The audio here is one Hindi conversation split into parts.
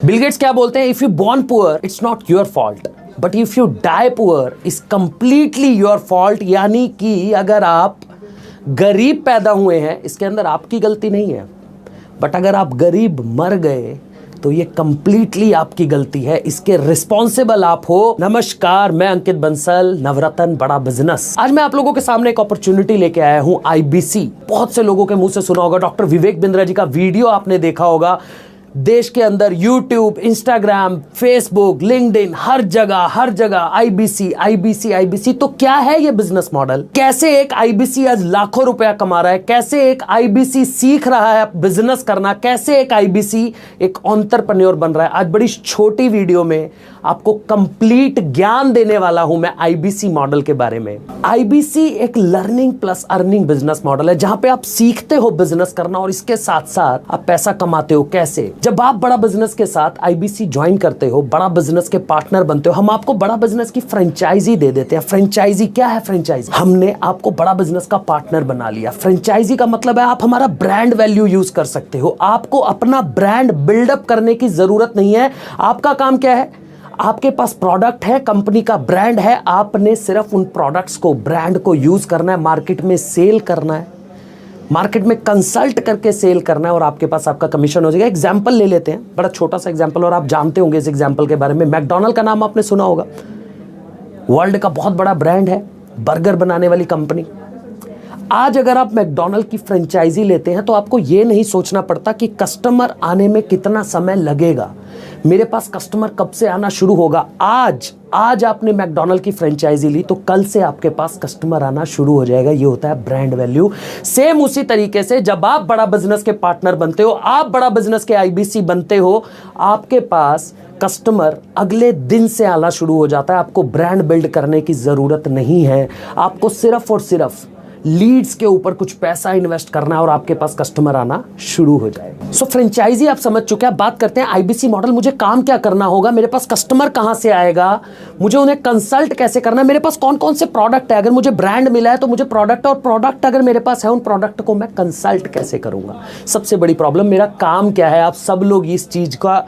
बिल गेट्स क्या बोलते हैं, if you born poor it's not your fault, but if you die poor is completely your fault. यानी कि अगर आप गरीब पैदा हुए हैं इसके अंदर आपकी गलती नहीं है, बट अगर आप गरीब मर गए तो ये कंप्लीटली आपकी गलती है, इसके रिस्पॉन्सिबल आप हो। नमस्कार, मैं अंकित बंसल, नवरत्न बड़ा बिजनेस। आज मैं आप लोगों के सामने एक अपॉर्चुनिटी लेके आया हूं, आईबीसी। बहुत से लोगों के मुंह से सुना होगा, डॉक्टर विवेक बिंद्रा जी का वीडियो आपने देखा होगा। देश के अंदर यूट्यूब, इंस्टाग्राम, फेसबुक, लिंक्डइन, हर जगह आईबीसी आईबीसी आईबीसी। तो क्या है ये बिजनेस मॉडल? कैसे एक आईबीसी आज लाखों रुपया कमा रहा है? कैसे एक आईबीसी सीख रहा है बिजनेस करना? कैसे एक आईबीसी एक एंटरप्रेन्योर बन रहा है? आज बड़ी छोटी वीडियो में आपको कंप्लीट ज्ञान देने वाला हूं मैं आईबीसी मॉडल के बारे में। आईबीसी एक learning plus earning business model है, जहां पे आप सीखते हो बिजनेस करना और इसके साथ साथ आप पैसा कमाते हो। कैसे? जब आप बड़ा बिजनेस के साथ आईबीसी ज्वाइन करते हो, बड़ा बिजनेस के पार्टनर बनते हो, हम आपको बड़ा बिजनेस की फ्रेंचाइजी दे देते हैं। फ्रेंचाइजी क्या है? फ्रेंचाइजी, हमने आपको बड़ा बिजनेस का पार्टनर बना लिया। फ्रेंचाइजी का मतलब है आप हमारा ब्रांड वैल्यू यूज कर सकते हो। आपको अपना ब्रांड बिल्डअप करने की जरूरत नहीं है। आपका काम क्या है? आपके पास प्रोडक्ट है, कंपनी का ब्रांड है, आपने सिर्फ उन प्रोडक्ट्स को, ब्रांड को यूज करना है, मार्केट में सेल करना है, मार्केट में कंसल्ट करके सेल करना है और आपके पास आपका कमीशन हो जाएगा। एग्जांपल ले लेते हैं, बड़ा छोटा सा एग्जांपल, और आप जानते होंगे इस एग्जांपल के बारे में। मैकडॉनल्ड का नाम आपने सुना होगा, वर्ल्ड का बहुत बड़ा ब्रांड है, बर्गर बनाने वाली कंपनी। आज अगर आप मैकडॉनल्ड की फ्रेंचाइजी लेते हैं तो आपको यह नहीं सोचना पड़ता कि कस्टमर आने में कितना समय लगेगा, मेरे पास कस्टमर कब से आना शुरू होगा। आज आपने मैकडॉनल्ड की फ्रेंचाइजी ली तो कल से आपके पास कस्टमर आना शुरू हो जाएगा। ये होता है ब्रांड वैल्यू। सेम उसी तरीके से जब आप बड़ा बिजनेस के पार्टनर बनते हो, आप बड़ा बिजनेस के आईबीसी बनते हो, आपके पास कस्टमर अगले दिन से आना शुरू हो जाता है। आपको ब्रांड बिल्ड करने की जरूरत नहीं है, आपको सिर्फ और सिर्फ लीड्स के ऊपर कुछ पैसा इन्वेस्ट करना है और आपके पास कस्टमर आना शुरू हो जाएगा। सो फ्रेंचाइजी आप समझ चुके हैं। बात करते हैं आईबीसी मॉडल। मुझे काम क्या करना होगा, मेरे पास कस्टमर कहां से आएगा, मुझे उन्हें कंसल्ट कैसे करना है, मेरे पास कौन कौन से प्रोडक्ट है, अगर मुझे ब्रांड मिला है तो मुझे प्रोडक्ट, और प्रोडक्ट अगर मेरे पास है उन प्रोडक्ट को मैं कंसल्ट कैसे करूंगा। सबसे बड़ी प्रॉब्लम, मेरा काम क्या है। आप सब लोग इस चीज का,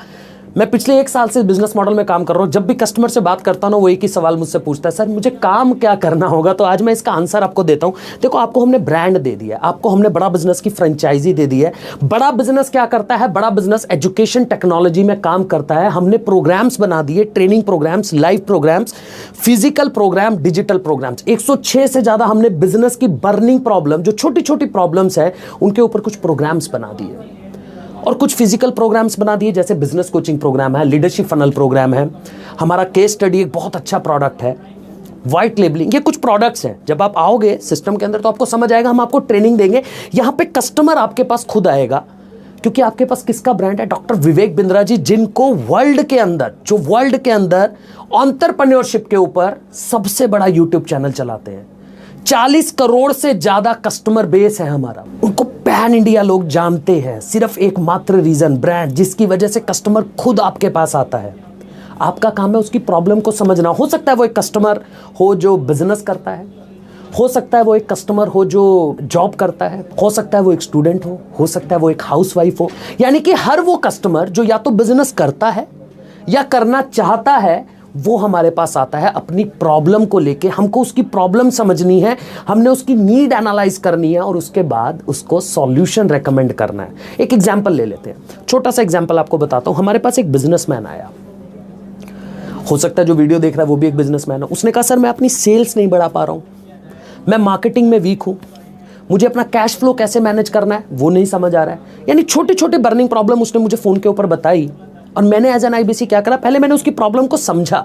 मैं पिछले 1 साल से बिजनेस मॉडल में काम कर रहा हूं। जब भी कस्टमर से बात करता हूं ना, वो एक ही सवाल मुझसे पूछता है, सर मुझे काम क्या करना होगा। तो आज मैं इसका आंसर आपको देता हूं। देखो, आपको हमने ब्रांड दे दिया, आपको हमने बड़ा बिजनेस की फ्रेंचाइजी दे दी है। बड़ा बिजनेस क्या करता है? बड़ा बिजनेस एजुकेशन टेक्नोलॉजी में काम करता है। हमने प्रोग्राम्स बना दिए, training programs, live programs, physical program, digital programs. 106 से ज्यादा हमने बिजनेस की बर्निंग प्रॉब्लम, जो छोटी छोटी प्रॉब्लम्स है, उनके ऊपर कुछ प्रोग्राम्स बना दिए और कुछ फिजिकल प्रोग्राम्स बना दिए, जैसे बिजनेस कोचिंग प्रोग्राम है, लीडरशिप फनल प्रोग्राम है, हमारा केस स्टडी एक बहुत अच्छा प्रोडक्ट है, व्हाइट लेबलिंग। ये कुछ प्रोडक्ट्स हैं। जब आप आओगे सिस्टम के अंदर तो आपको समझ आएगा, हम आपको ट्रेनिंग देंगे। यहां पे कस्टमर आपके पास खुद आएगा, क्योंकि आपके पास किसका ब्रांड है? डॉक्टर विवेक बिंद्रा जी, जिनको वर्ल्ड के अंदर एंटरप्रेन्योरशिप के ऊपर सबसे बड़ा यूट्यूब चैनल चलाते हैं। 40 करोड़ से ज्यादा कस्टमर बेस है हमारा। उनको पैन इंडिया लोग जानते हैं। सिर्फ एक मात्र रीजन, ब्रांड, जिसकी वजह से कस्टमर खुद आपके पास आता है। आपका काम है उसकी प्रॉब्लम को समझना। हो सकता है वो एक कस्टमर हो जो बिजनेस करता है, हो सकता है वो एक कस्टमर हो जो जॉब करता है, हो सकता है वो एक स्टूडेंट हो सकता है वो एक हाउसवाइफ हो। यानी कि हर वो कस्टमर जो या तो बिजनेस करता है या करना चाहता है, वो हमारे पास आता है अपनी प्रॉब्लम को लेके। हमको उसकी प्रॉब्लम समझनी है, हमने उसकी नीड एनालाइज करनी है और उसके बाद उसको सॉल्यूशन रेकमेंड करना है। एक एग्जांपल ले लेते हैं, छोटा सा एग्जांपल आपको बताता हूं। हमारे पास एक बिजनेसमैन आया, हो सकता है जो वीडियो देख रहा है वो भी एक बिजनेसमैन है। उसने कहा, सर मैं अपनी सेल्स नहीं बढ़ा पा रहा हूं, मैं मार्केटिंग में वीक हूं, मुझे अपना कैश फ्लो कैसे मैनेज करना है वो नहीं समझ आ रहा है। यानी छोटे छोटे बर्निंग प्रॉब्लम उसने मुझे फोन के ऊपर बताई और मैंने एज एन आईबीसी क्या करा, पहले मैंने उसकी प्रॉब्लम को समझा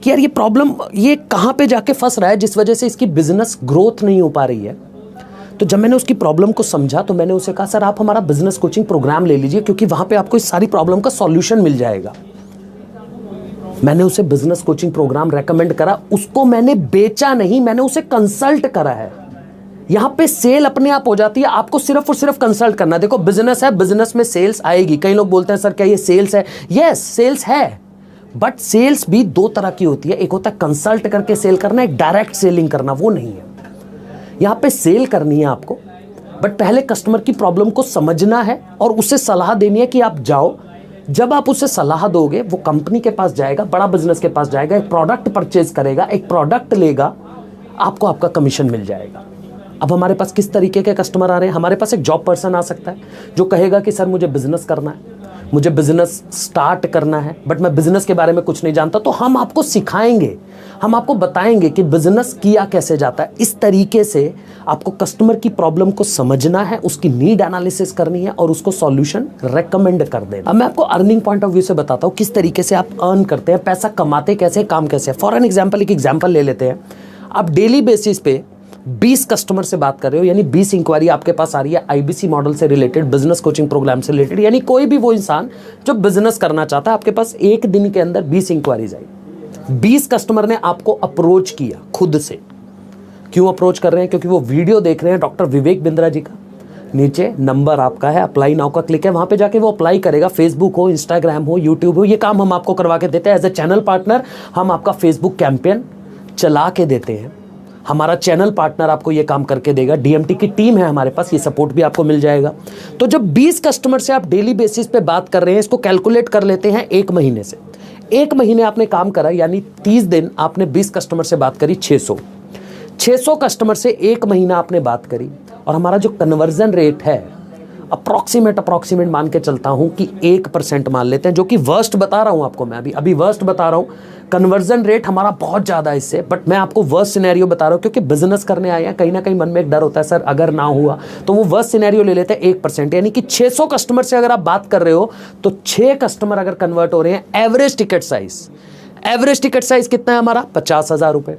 कि यार ये प्रॉब्लम ये कहां पे जाके फंस रहा है जिस वजह से इसकी बिजनेस ग्रोथ नहीं हो पा रही है। तो जब मैंने उसकी प्रॉब्लम को समझा तो मैंने उसे कहा, सर आप हमारा बिजनेस कोचिंग प्रोग्राम ले लीजिए, क्योंकि वहां पे आपको इस सारी प्रॉब्लम का सॉल्यूशन मिल जाएगा। मैंने उसे बिजनेस कोचिंग प्रोग्राम रेकमेंड करा। उसको मैंने बेचा नहीं, मैंने उसे कंसल्ट करा है। यहां पे सेल अपने आप हो जाती है, आपको सिर्फ और सिर्फ कंसल्ट करना है। देखो बिजनेस है, बिजनेस में सेल्स आएगी। कई लोग बोलते हैं सर क्या ये सेल्स है? यस सेल्स है, बट सेल्स भी 2 तरह की होती है। एक होता है कंसल्ट करके सेल करना, एक डायरेक्ट सेलिंग करना, वो नहीं है। यहां पे सेल करनी है आपको, बट पहले कस्टमर की प्रॉब्लम को समझना है और उसे सलाह देनी है कि आप जाओ जब आप उसे सलाह दोगे, वो कंपनी के पास जाएगा, बड़ा बिजनेस के पास जाएगा, एक प्रोडक्ट परचेज करेगा, एक प्रोडक्ट लेगा, आपको आपका कमीशन मिल जाएगा। अब हमारे पास किस तरीके के कस्टमर आ रहे हैं? हमारे पास एक जॉब पर्सन आ सकता है जो कहेगा कि सर मुझे बिजनेस करना है, मुझे बिजनेस स्टार्ट करना है, बट मैं बिजनेस के बारे में कुछ नहीं जानता। तो हम आपको सिखाएंगे, हम आपको बताएंगे कि बिजनेस किया कैसे जाता है। इस तरीके से आपको कस्टमर की प्रॉब्लम को समझना है, उसकी नीड एनालिसिस करनी है और उसको सॉल्यूशन रेकमेंड कर देना। अब मैं आपको अर्निंग पॉइंट ऑफ व्यू से बताता हूँ किस तरीके से आप अर्न करते हैं, पैसा कमाते कैसे, काम कैसे। फॉर एन एग्जाम्पल, एक एग्जाम्पल ले लेते हैं। आप डेली बेसिस पे 20 कस्टमर से बात कर रहे हो, यानी 20 इंक्वायरी आपके पास आ रही है आईबीसी मॉडल से रिलेटेड, बिजनेस कोचिंग प्रोग्राम से रिलेटेड, यानी कोई भी वो इंसान जो बिजनेस करना चाहता है, आपके पास एक दिन के अंदर 20 इंक्वायरीज आई। 20 कस्टमर ने आपको अप्रोच किया खुद से। क्यों अप्रोच कर रहे हैं? क्योंकि वो वीडियो देख रहे हैं डॉक्टर विवेक बिंद्रा जी का। नीचे नंबर आपका है, अप्लाई नाउ का क्लिक है, वहां पे जाके वो अप्लाई करेगा। फेसबुक हो, इंस्टाग्राम हो, यूट्यूब हो, ये काम हम आपको करवा के देते हैं। एज ए चैनल पार्टनर हम आपका फेसबुक कैंपेन चला के देते हैं। हमारा चैनल पार्टनर आपको ये काम करके देगा। डीएमटी की टीम है हमारे पास, ये सपोर्ट भी आपको मिल जाएगा। तो जब 20 कस्टमर से आप डेली बेसिस पे बात कर रहे हैं, इसको कैलकुलेट कर लेते हैं एक महीने से। एक महीने आपने काम करा, यानी 30 दिन आपने 20 कस्टमर से बात करी, 600 कस्टमर से एक महीना आपने बात करी। और हमारा जो कन्वर्जन रेट है, अप्रॉक्सीमेट मान के चलता हूं कि 1% मान लेते हैं, जो कि वर्स्ट बता रहा हूं आपको मैं, अभी वर्स्ट बता रहा हूं। कन्वर्जन रेट हमारा बहुत ज़्यादा है इससे, बट मैं आपको वर्स्ट सिनेरियो बता रहा हूं क्योंकि बिजनेस करने आए हैं। कहीं ना कहीं मन में एक डर होता है, सर अगर ना हुआ तो वो वर्स्ट सिनेरियो ले लेते हैं 1%, यानी कि 600 कस्टमर से अगर आप बात कर रहे हो तो 6 कस्टमर अगर कन्वर्ट हो रहे हैं। एवरेज टिकट साइज कितना है हमारा? 50,000 रुपये।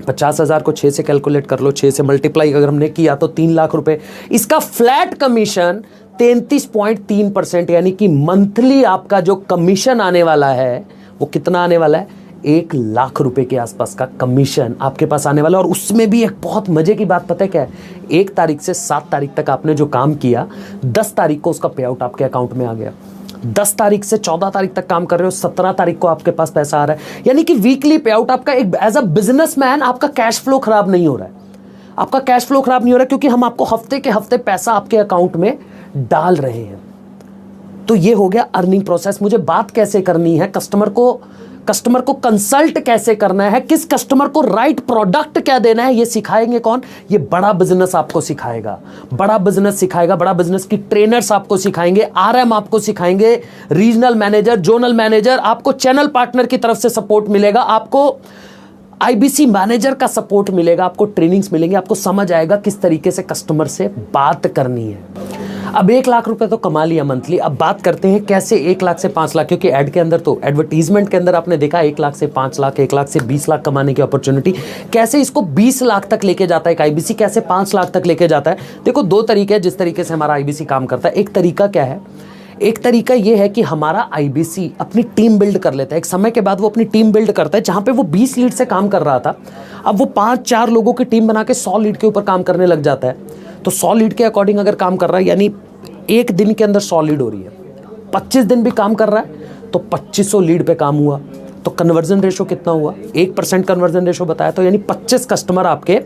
50,000 को 6 से कैलकुलेट कर लो, 6 से मल्टीप्लाई अगर हमने किया तो 3 लाख रुपए। इसका फ्लैट कमीशन 33.3%, यानी कि मंथली आपका जो कमीशन आने वाला है वो कितना आने वाला है? 1 लाख रुपए के आसपास का कमीशन आपके पास आने वाला है। और उसमें भी एक बहुत मजे की बात पता है क्या है? 1 तारीख से 7 तारीख तक आपने जो काम किया, 10 तारीख को उसका पे आउट आपके अकाउंट में आ गया। 10 तारीख से 14 तारीख तक काम कर रहे हो, 17 तारीख को आपके पास पैसा आ रहा है। यानी कि वीकली पे आउट आपका एक एज अ बिजनेसमैन आपका कैश फ्लो खराब नहीं हो रहा है। आपका कैश फ्लो खराब नहीं हो रहा है क्योंकि हम आपको हफ्ते के हफ्ते पैसा आपके अकाउंट में डाल रहे हैं। तो ये हो गया अर्निंग प्रोसेस। मुझे बात कैसे करनी है, कस्टमर को कंसल्ट कैसे करना है, किस कस्टमर को राइट प्रोडक्ट क्या देना है, ये सिखाएंगे कौन? ये बड़ा बिजनेस आपको सिखाएगा। बड़ा बिजनेस की ट्रेनर्स आपको सिखाएंगे, आरएम आपको सिखाएंगे, रीजनल मैनेजर, जोनल मैनेजर, आपको चैनल पार्टनर की तरफ से सपोर्ट मिलेगा, आपको आईबीसी मैनेजर का सपोर्ट मिलेगा, आपको ट्रेनिंग्स मिलेंगे, आपको समझ आएगा किस तरीके से कस्टमर से बात करनी है। अब 1 लाख रुपए तो कमा लिया मंथली। अब बात करते हैं कैसे 1 लाख से 5 लाख, क्योंकि ऐड के अंदर तो एडवर्टीजमेंट के अंदर आपने देखा 1 लाख से 5 लाख, 1 लाख से 20 लाख कमाने की अपॉर्चुनिटी। कैसे इसको 20 लाख तक लेके जाता है एक आईबीसी, कैसे 5 लाख तक लेके जाता है? देखो 2 तरीके हैं जिस तरीके से हमारा आईबीसी काम करता है। एक तरीका क्या है? एक तरीका ये है कि हमारा आईबीसी अपनी टीम बिल्ड कर लेता है। एक समय के बाद वो अपनी टीम बिल्ड करता है। जहां पे वो 20 लीड से काम कर रहा था, अब वो 5-4 लोगों की टीम बना के 100 लीड के ऊपर काम करने लग जाता है। तो 100 लीड के अकॉर्डिंग अगर काम कर रहा है, यानी एक दिन के अंदर 100 लीड हो रही है, 25 दिन भी काम कर रहा है तो 2500 लीड पे काम हुआ। तो कन्वर्जन रेशो कितना हुआ? 1% कन्वर्जन रेशो बताया, तो यानी 25 कस्टमर आपके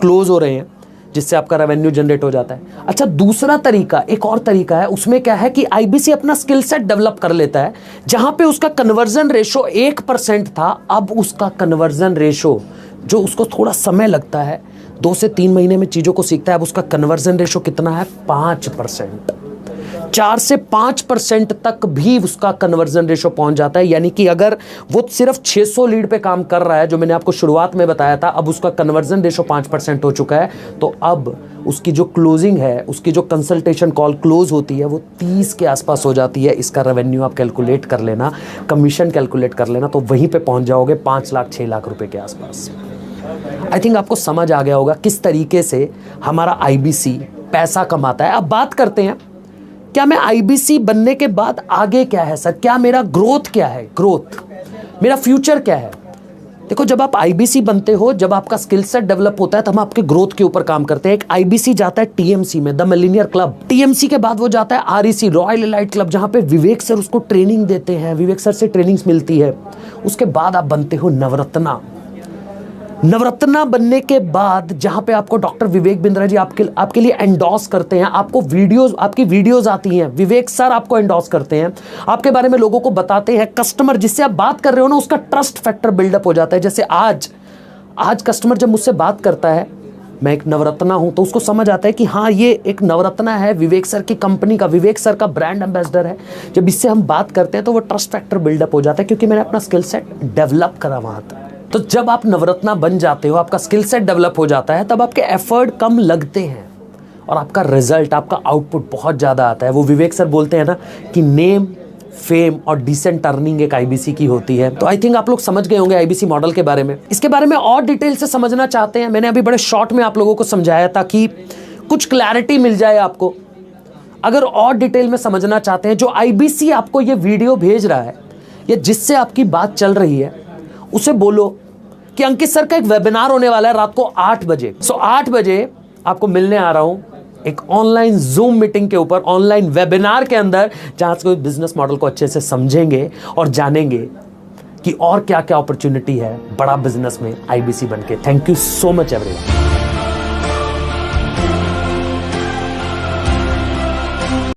क्लोज हो रहे हैं, जिससे आपका रेवेन्यू जनरेट हो जाता है। अच्छा, दूसरा तरीका, एक और तरीका है, उसमें क्या है कि आईबीसी अपना स्किल सेट डेवलप कर लेता है। जहां पे उसका कन्वर्जन रेशो 1% था, अब उसका कन्वर्जन रेशो, जो उसको थोड़ा समय लगता है, 2 से 3 महीने में चीज़ों को सीखता है, अब उसका कन्वर्जन रेशो कितना है? 5%। 4 से 5% तक भी उसका कन्वर्जन रेशो पहुंच जाता है। यानी कि अगर वो सिर्फ 600 लीड पे काम कर रहा है, जो मैंने आपको शुरुआत में बताया था, अब उसका कन्वर्जन रेशो 5% हो चुका है, तो अब उसकी जो क्लोजिंग है, उसकी जो कंसल्टेशन कॉल क्लोज होती है, वो 30 के आसपास हो जाती है। इसका रेवेन्यू आप कैलकुलेट कर लेना, कमीशन कैलकुलेट कर लेना, तो वहीं पे पहुंच जाओगे 5 लाख 6 लाख रुपए के आसपास। आई थिंक आपको समझ आ गया होगा किस तरीके से हमारा आईबीसी पैसा कमाता है। अब बात करते हैं, क्या मैं आईबीसी बनने के बाद आगे क्या है सर? क्या मेरा ग्रोथ क्या है? मेरा फ्यूचर क्या है? देखो, जब आप आईबीसी बनते हो, जब आपका स्किल सेट डेवलप होता है, तो हम आपके ग्रोथ के ऊपर काम करते हैं। एक आईबीसी जाता है टीएमसी में, द मिलेनियर क्लब। टीएमसी के बाद वो जाता है आरईसी, रॉयल एलाइट क्लब, जहां पे विवेक सर उसको ट्रेनिंग देते हैं, विवेक सर से ट्रेनिंग्स मिलती है। उसके बाद आप बनते हो नवरत्ना। नवरत्ना बनने के बाद जहां पे आपको डॉक्टर विवेक बिंद्रा जी आपके लिए एंडोर्स करते हैं, आपको वीडियोस, आपकी वीडियोस आती हैं, विवेक सर आपको एंडोर्स करते हैं, आपके बारे में लोगों को बताते हैं, कस्टमर जिससे आप बात कर रहे हो ना उसका ट्रस्ट फैक्टर बिल्डअप हो जाता है। जैसे आज कस्टमर जब मुझसे बात करता है, मैं एक नवरत्ना हूं, तो उसको समझ आता है कि हाँ ये एक नवरत्ना है, विवेक सर की कंपनी का, विवेक सर का ब्रांड एम्बेसडर है। जब इससे हम बात करते हैं तो वो ट्रस्ट फैक्टर बिल्डअप हो जाता है, क्योंकि मैंने अपना स्किल सेट डेवलप करा वहां तक। तो जब आप नवरत्ना बन जाते हो, आपका स्किल सेट डेवलप हो जाता है, तब आपके एफर्ट कम लगते हैं और आपका रिजल्ट, आपका आउटपुट बहुत ज़्यादा आता है। वो विवेक सर बोलते हैं ना कि नेम, फेम और डिसेंट अर्निंग एक आईबीसी की होती है। तो आई थिंक आप लोग समझ गए होंगे आईबीसी मॉडल के बारे में। इसके बारे में और डिटेल से समझना चाहते हैं, मैंने अभी बड़े शॉर्ट में आप लोगों को समझाया ताकि कुछ क्लैरिटी मिल जाए आपको। अगर और डिटेल में समझना चाहते हैं, जो आईबीसी आपको ये वीडियो भेज रहा है या जिससे आपकी बात चल रही है, उसे बोलो कि अंकित सर का एक वेबिनार होने वाला है रात को 8 बजे। 8 बजे आपको मिलने आ रहा हूं एक ऑनलाइन जूम मीटिंग के ऊपर, ऑनलाइन वेबिनार के अंदर, जहां से कोई बिजनेस मॉडल को अच्छे से समझेंगे और जानेंगे कि और क्या क्या अपॉर्चुनिटी है बड़ा बिजनेस में आईबीसी बनके। Thank you so much everyone.